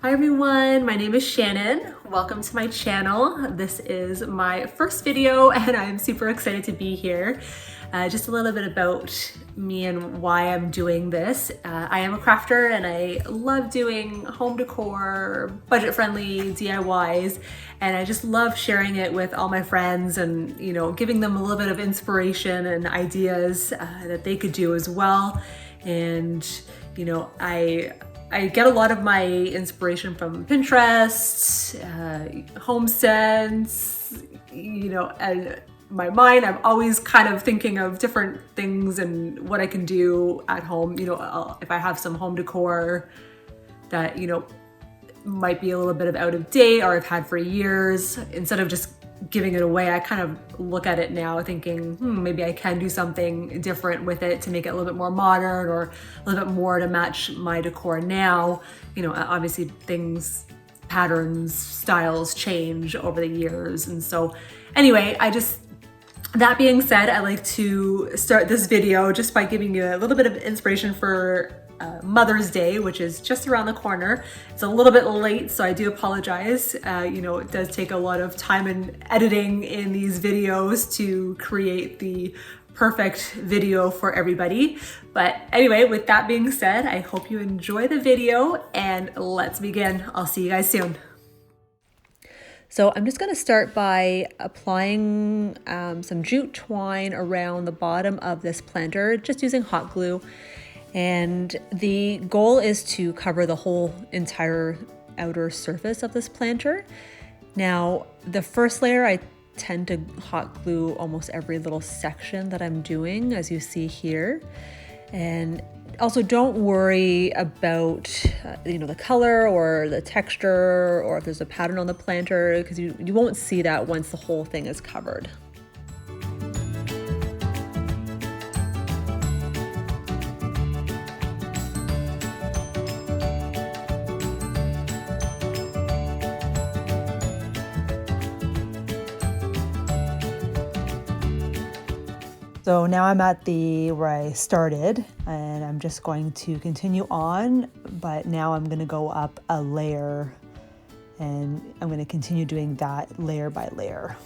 Hi everyone, my name is Shannon. Welcome to my channel. This is my first video and I'm super excited to be here. Just a little bit about me and why I'm doing this. I am a crafter and I love doing home decor, budget-friendly DIYs, and I just love sharing it with all my friends and, giving them a little bit of inspiration and ideas that they could do as well. And, I get a lot of my inspiration from Pinterest, HomeSense, and my mind, I'm always kind of thinking of different things and what I can do at home. If I have some home decor that, might be a little bit of out of date or I've had for years, instead of just giving it away, I kind of look at it now thinking, maybe I can do something different with it to make it a little bit more modern or a little bit more to match my decor now. Obviously things, patterns, styles change over the years. And so anyway, that being said, I like to start this video just by giving you a little bit of inspiration for Mother's Day, which is just around the corner. It's a little bit late, so I do apologize. It does take a lot of time and editing in these videos to create the perfect video for everybody. But anyway, with that being said, I hope you enjoy the video and let's begin. I'll see you guys soon. So I'm just going to start by applying some jute twine around the bottom of this planter, just using hot glue. And the goal is to cover the whole entire outer surface of this planter. Now, the first layer, I tend to hot glue almost every little section that I'm doing, as you see here. And also don't worry about, the color or the texture or if there's a pattern on the planter, because you won't see that once the whole thing is covered. So now I'm at where I started and I'm just going to continue on, but now I'm going to go up a layer and I'm going to continue doing that layer by layer.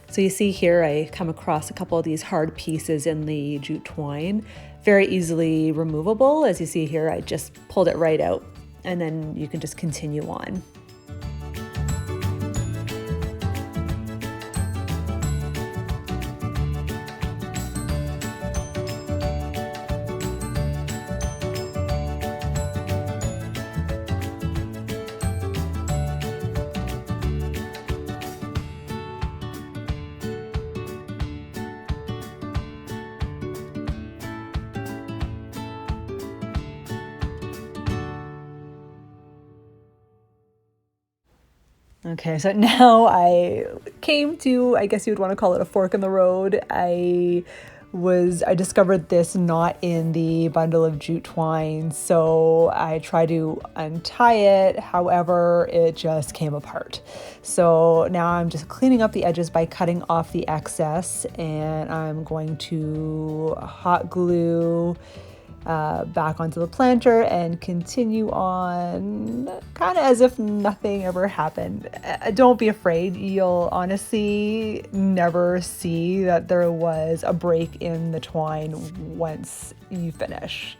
So you see here I come across a couple of these hard pieces in the jute twine, very easily removable. As you see here, I just pulled it right out and then you can just continue on. Okay, so now I came to, I guess you would want to call it a fork in the road. I discovered this knot in the bundle of jute twine, so I tried to untie it. However, it just came apart. So now I'm just cleaning up the edges by cutting off the excess, and I'm going to hot glue back onto the planter and continue on kind of as if nothing ever happened. Don't be afraid. You'll honestly never see that there was a break in the twine once you finish.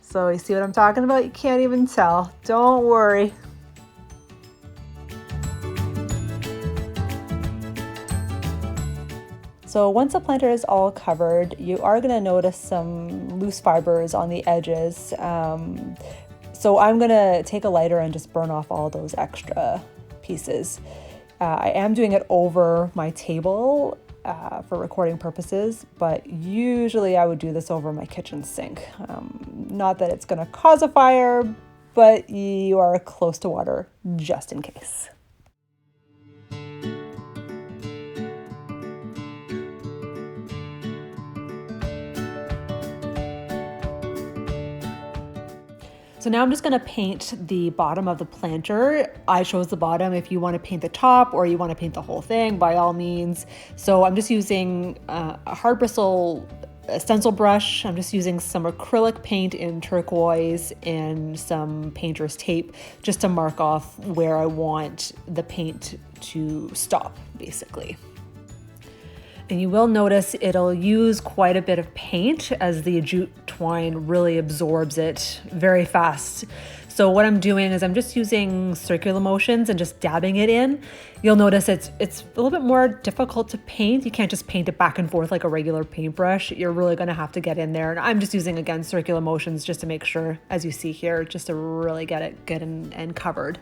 So you see what I'm talking about? You can't even tell. Don't worry. So once the planter is all covered, you are going to notice some loose fibers on the edges. So I'm going to take a lighter and just burn off all those extra pieces. I am doing it over my table for recording purposes, but usually I would do this over my kitchen sink. Not that it's going to cause a fire, but you are close to water just in case. So now I'm just going to paint the bottom of the planter. I chose the bottom. If you want to paint the top or you want to paint the whole thing, by all means. So I'm just using a hard bristle stencil brush. I'm just using some acrylic paint in turquoise and some painter's tape just to mark off where I want the paint to stop, basically. And you will notice it'll use quite a bit of paint as the jute twine really absorbs it very fast. So what I'm doing is I'm just using circular motions and just dabbing it in. You'll notice it's a little bit more difficult to paint. You can't just paint it back and forth like a regular paintbrush. You're really gonna have to get in there. And I'm just using, again, circular motions just to make sure, as you see here, just to really get it good and covered.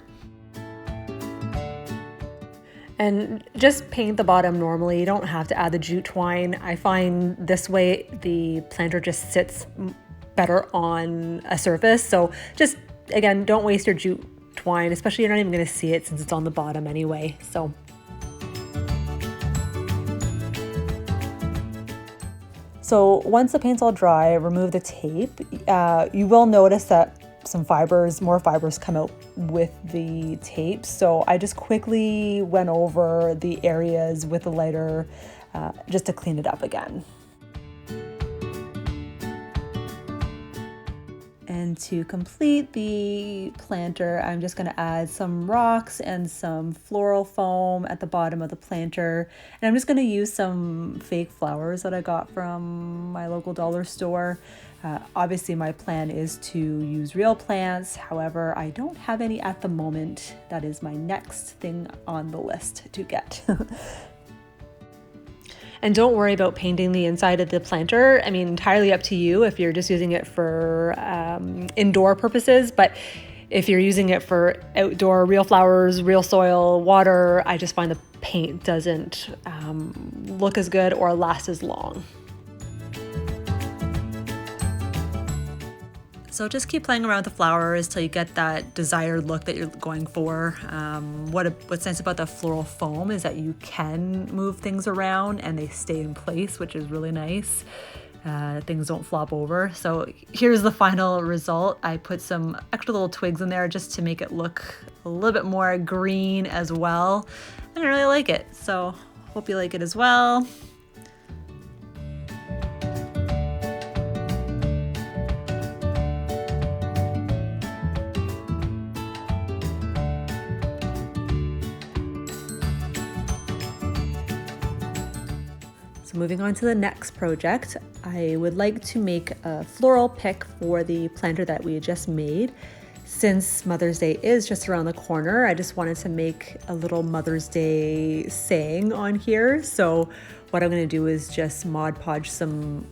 And just paint the bottom normally. You don't have to add the jute twine. I find this way the planter just sits better on a surface. So just, again, don't waste your jute twine, especially you're not even gonna see it since it's on the bottom anyway. So once the paint's all dry, remove the tape. You will notice that more fibers come out with the tape. So I just quickly went over the areas with the lighter just to clean it up again. And to complete the planter, I'm just gonna add some rocks and some floral foam at the bottom of the planter. And I'm just gonna use some fake flowers that I got from my local dollar store. Obviously my plan is to use real plants. However, I don't have any at the moment. That is my next thing on the list to get. And don't worry about painting the inside of the planter. I mean, entirely up to you if you're just using it for indoor purposes. But if you're using it for outdoor, real flowers, real soil, water, I just find the paint doesn't look as good or last as long. So just keep playing around with the flowers till you get that desired look that you're going for. What's nice about the floral foam is that you can move things around and they stay in place, which is really nice. Things don't flop over. So here's the final result. I put some extra little twigs in there just to make it look a little bit more green as well. And I really like it. So hope you like it as well. So moving on to the next project, I would like to make a floral pick for the planter that we just made. Since Mother's Day is just around the corner, I just wanted to make a little Mother's Day saying on here. So what I'm going to do is just Mod Podge some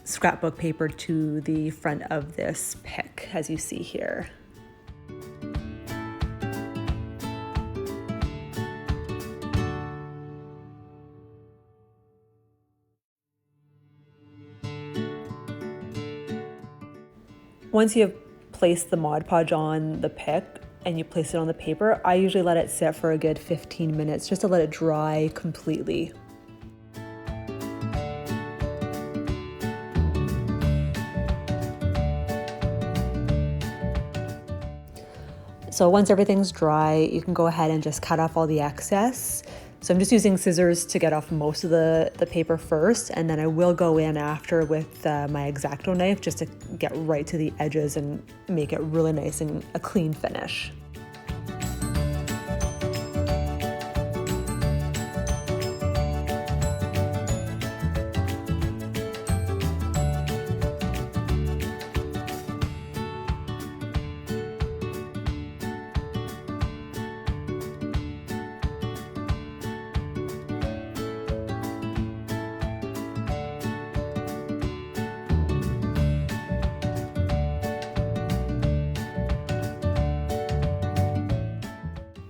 scrapbook paper to the front of this pick, as you see here. Once you have placed the Mod Podge on the pick and you place it on the paper, I usually let it sit for a good 15 minutes just to let it dry completely. So once everything's dry, you can go ahead and just cut off all the excess. So I'm just using scissors to get off most of the paper first, and then I will go in after with my X-Acto knife just to get right to the edges and make it really nice and a clean finish.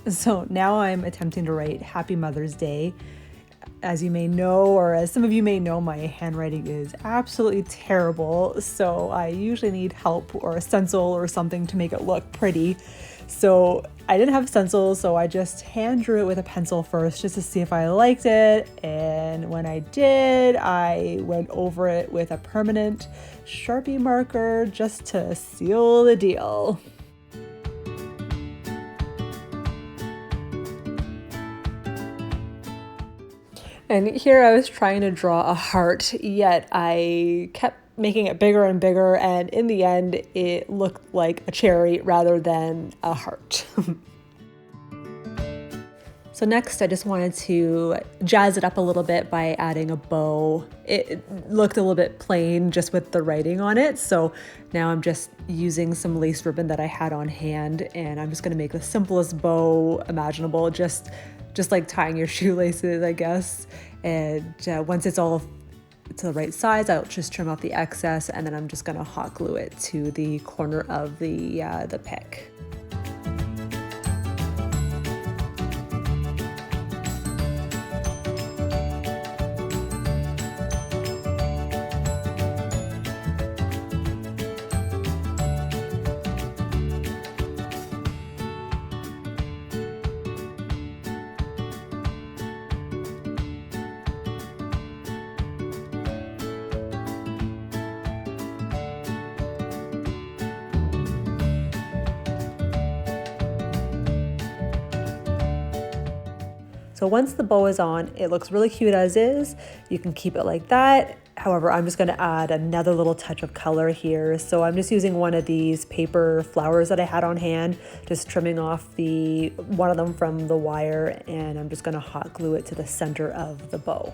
So now I'm attempting to write Happy Mother's Day. as you may know, or as some of you may know, my handwriting is absolutely terrible. So I usually need help or a stencil or something to make it look pretty. So I didn't have a stencil, so I just hand drew it with a pencil first just to see if I liked it. And when I did, I went over it with a permanent Sharpie marker just to seal the deal. And here I was trying to draw a heart, yet I kept making it bigger and bigger, and in the end it looked like a cherry rather than a heart. So next I just wanted to jazz it up a little bit by adding a bow. It looked a little bit plain just with the writing on it, so now I'm just using some lace ribbon that I had on hand, and I'm just going to make the simplest bow imaginable, just like tying your shoelaces, I guess. And once it's all to the right size, I'll just trim off the excess, and then I'm just gonna hot glue it to the corner of the pick. So once the bow is on, it looks really cute as is. You can keep it like that. However, I'm just going to add another little touch of color here. So I'm just using one of these paper flowers that I had on hand, just trimming off one of them from the wire, and I'm just going to hot glue it to the center of the bow.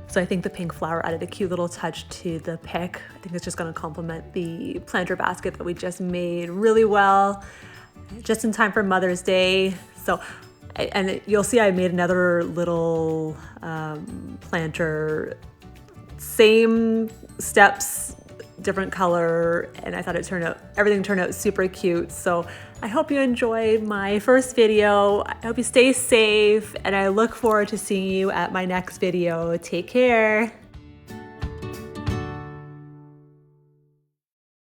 So I think the pink flower added a cute little touch to the pick. I think it's just gonna complement the planter basket that we just made really well, just in time for Mother's Day. So, and you'll see I made another little planter, same steps, different color, and I thought everything turned out super cute. So I hope you enjoyed my first video. I hope you stay safe, and I look forward to seeing you at my next video. Take care.